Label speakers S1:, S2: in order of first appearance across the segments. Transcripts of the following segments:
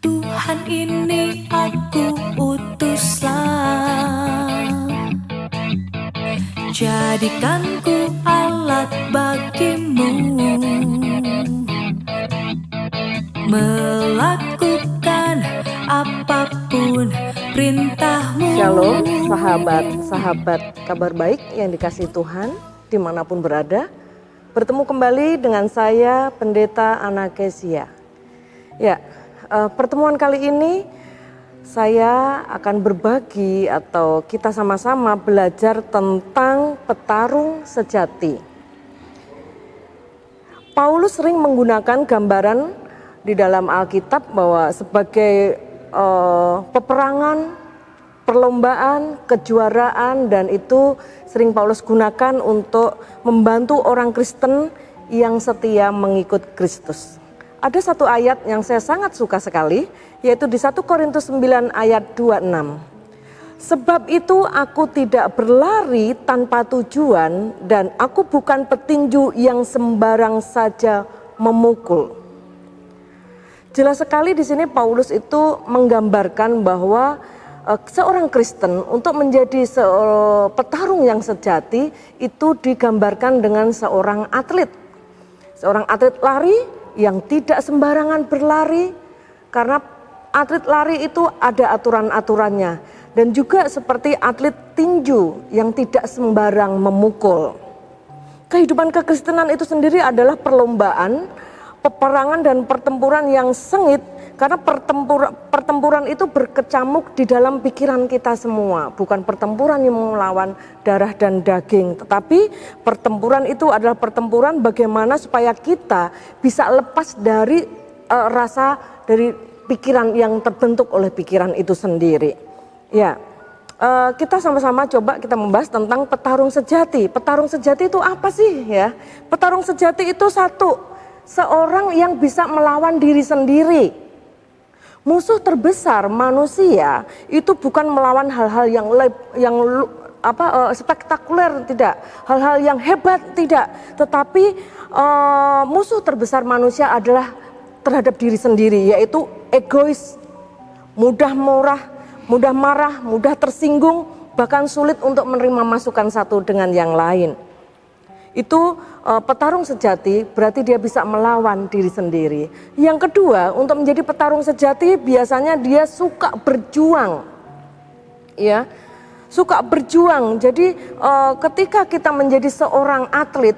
S1: Tuhan ini aku utuslah, jadikanku alat bagimu, melakukan apapun perintahmu.
S2: Shalom sahabat-sahabat kabar baik yang dikasihi Tuhan dimanapun berada. Bertemu kembali dengan saya Pendeta Anakesia. Ya, pertemuan kali ini saya akan berbagi atau kita sama-sama belajar tentang petarung sejati. Paulus sering menggunakan gambaran di dalam Alkitab bahwa sebagai peperangan, perlombaan, kejuaraan, dan itu sering Paulus gunakan untuk membantu orang Kristen yang setia mengikut Kristus. Ada satu ayat yang saya sangat suka sekali, yaitu di 1 Korintus 9 ayat 26. Sebab itu aku tidak berlari tanpa tujuan dan aku bukan petinju yang sembarang saja memukul. Jelas sekali di sini Paulus itu menggambarkan bahwa seorang Kristen untuk menjadi petarung yang sejati itu digambarkan dengan seorang atlet. Seorang atlet lari yang tidak sembarangan berlari, karena atlet lari itu ada aturan-aturannya. Dan juga seperti atlet tinju yang tidak sembarang memukul. Kehidupan kekristenan itu sendiri adalah perlombaan, peperangan dan pertempuran yang sengit, karena pertempuran itu berkecamuk di dalam pikiran kita semua. Bukan pertempuran yang melawan darah dan daging, tetapi pertempuran itu adalah pertempuran bagaimana supaya kita bisa lepas dari dari pikiran yang terbentuk oleh pikiran itu sendiri. Ya, kita sama-sama coba kita membahas tentang petarung sejati. Petarung sejati itu apa sih ya? Petarung sejati itu seorang yang bisa melawan diri sendiri. Musuh terbesar manusia itu bukan melawan hal-hal yang spektakuler, tidak, hal-hal yang hebat, tidak, tetapi musuh terbesar manusia adalah terhadap diri sendiri, yaitu egois, mudah marah, mudah tersinggung, bahkan sulit untuk menerima masukan satu dengan yang lain. Itu petarung sejati berarti dia bisa melawan diri sendiri. Yang kedua, untuk menjadi petarung sejati biasanya dia suka berjuang. Ya, suka berjuang. Jadi ketika kita menjadi seorang atlet,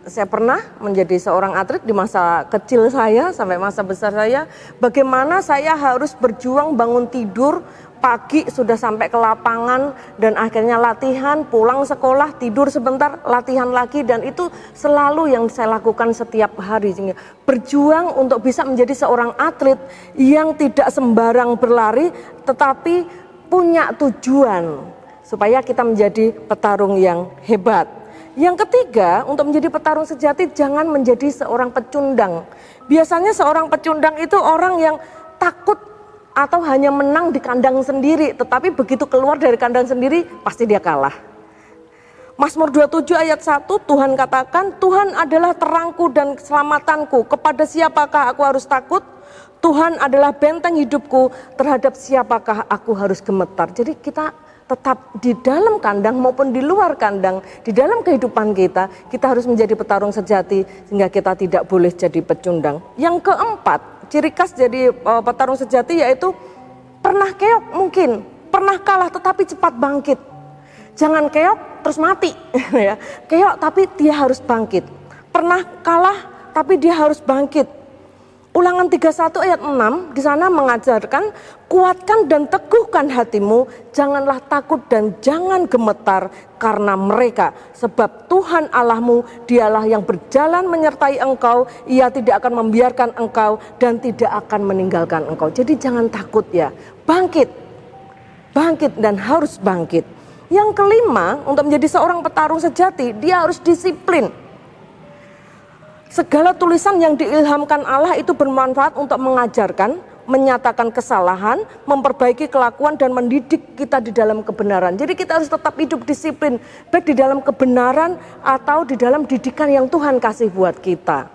S2: saya pernah menjadi seorang atlet di masa kecil saya sampai masa besar saya, bagaimana saya harus berjuang bangun tidur pagi sudah sampai ke lapangan dan akhirnya latihan, pulang sekolah, tidur sebentar, latihan lagi, dan itu selalu yang saya lakukan setiap hari. Berjuang untuk bisa menjadi seorang atlet yang tidak sembarang berlari tetapi punya tujuan supaya kita menjadi petarung yang hebat. Yang ketiga, untuk menjadi petarung sejati jangan menjadi seorang pecundang. Biasanya seorang pecundang itu orang yang takut atau hanya menang di kandang sendiri, tetapi begitu keluar dari kandang sendiri pasti dia kalah. Mazmur 27 ayat 1 Tuhan katakan, Tuhan adalah terangku dan keselamatanku, kepada siapakah aku harus takut? Tuhan adalah benteng hidupku, terhadap siapakah aku harus gemetar. Jadi kita tetap di dalam kandang maupun di luar kandang, di dalam kehidupan kita harus menjadi petarung sejati sehingga kita tidak boleh jadi pecundang. Yang keempat, ciri khas jadi petarung sejati yaitu pernah keok mungkin, pernah kalah tetapi cepat bangkit. Jangan keok terus mati, ya. Keok tapi dia harus bangkit. Pernah kalah tapi dia harus bangkit. Ulangan 31 ayat 6 di sana mengajarkan, kuatkan dan teguhkan hatimu, janganlah takut dan jangan gemetar karena mereka, sebab Tuhan Allahmu dialah yang berjalan menyertai engkau, ia tidak akan membiarkan engkau dan tidak akan meninggalkan engkau. Jadi jangan takut ya, bangkit dan harus bangkit. Yang kelima, untuk menjadi seorang petarung sejati dia harus disiplin. Segala tulisan yang diilhamkan Allah itu bermanfaat untuk mengajarkan, menyatakan kesalahan, memperbaiki kelakuan dan mendidik kita di dalam kebenaran. Jadi kita harus tetap hidup disiplin, baik di dalam kebenaran atau di dalam didikan yang Tuhan kasih buat kita.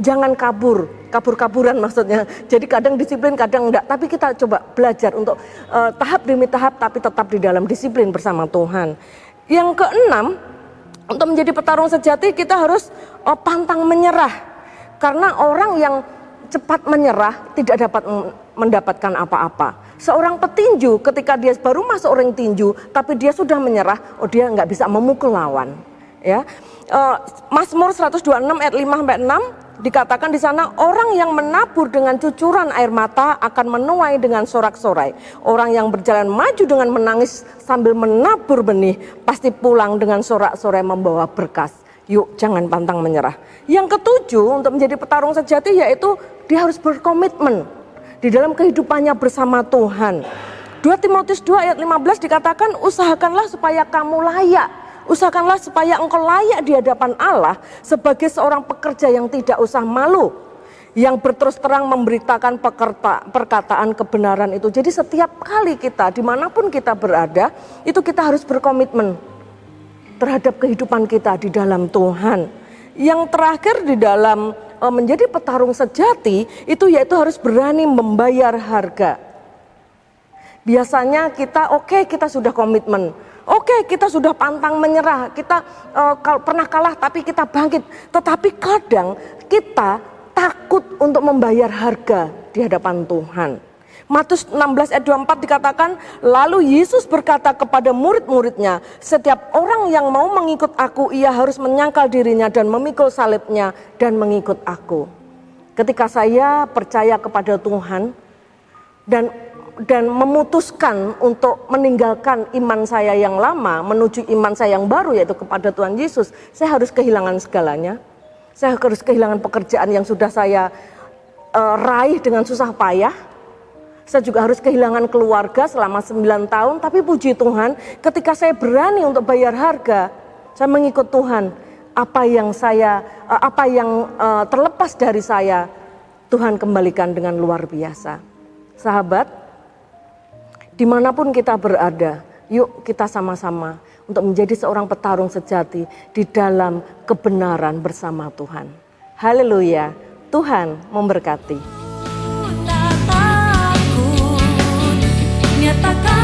S2: Jangan kabur-kaburan maksudnya. Jadi kadang disiplin, kadang enggak. Tapi kita coba belajar untuk tahap demi tahap, tapi tetap di dalam disiplin bersama Tuhan. Yang keenam, untuk menjadi petarung sejati kita harus pantang menyerah. Karena orang yang cepat menyerah tidak dapat mendapatkan apa-apa. Seorang petinju ketika dia baru masuk ring tinju, tapi dia sudah menyerah, dia nggak bisa memukul lawan. Ya, Mazmur 126 ayat 5-6 dikatakan di sana, orang yang menabur dengan cucuran air mata akan menuai dengan sorak-sorai. Orang yang berjalan maju dengan menangis sambil menabur benih pasti pulang dengan sorak-sorai membawa berkas. Yuk, jangan pantang menyerah. Yang ketujuh, untuk menjadi petarung sejati yaitu dia harus berkomitmen di dalam kehidupannya bersama Tuhan. 2 Timotius 2 ayat 15 dikatakan, usahakanlah supaya kamu layak. Usahakanlah supaya engkau layak di hadapan Allah sebagai seorang pekerja yang tidak usah malu, yang berterus terang memberitakan perkataan kebenaran itu. Jadi setiap kali kita, dimanapun kita berada, itu kita harus berkomitmen terhadap kehidupan kita di dalam Tuhan. Yang terakhir di dalam menjadi petarung sejati itu yaitu harus berani membayar harga. Biasanya kita kita sudah komitmen, kita sudah pantang menyerah, kita pernah kalah tapi kita bangkit. Tetapi kadang kita takut untuk membayar harga di hadapan Tuhan. Matius 16 ayat 24 dikatakan, lalu Yesus berkata kepada murid-muridnya, setiap orang yang mau mengikut aku, ia harus menyangkal dirinya dan memikul salibnya dan mengikut aku. Ketika saya percaya kepada Tuhan dan memutuskan untuk meninggalkan iman saya yang lama, menuju iman saya yang baru yaitu kepada Tuhan Yesus, saya harus kehilangan segalanya. Saya harus kehilangan pekerjaan yang sudah saya raih dengan susah payah. Saya juga harus kehilangan keluarga selama 9 tahun, tapi puji Tuhan ketika saya berani untuk bayar harga, saya mengikut Tuhan. Apa yang terlepas dari saya, Tuhan kembalikan dengan luar biasa. Sahabat, dimanapun kita berada, yuk kita sama-sama untuk menjadi seorang petarung sejati di dalam kebenaran bersama Tuhan. Haleluya, Tuhan memberkati.
S1: Tak takut, nyatakan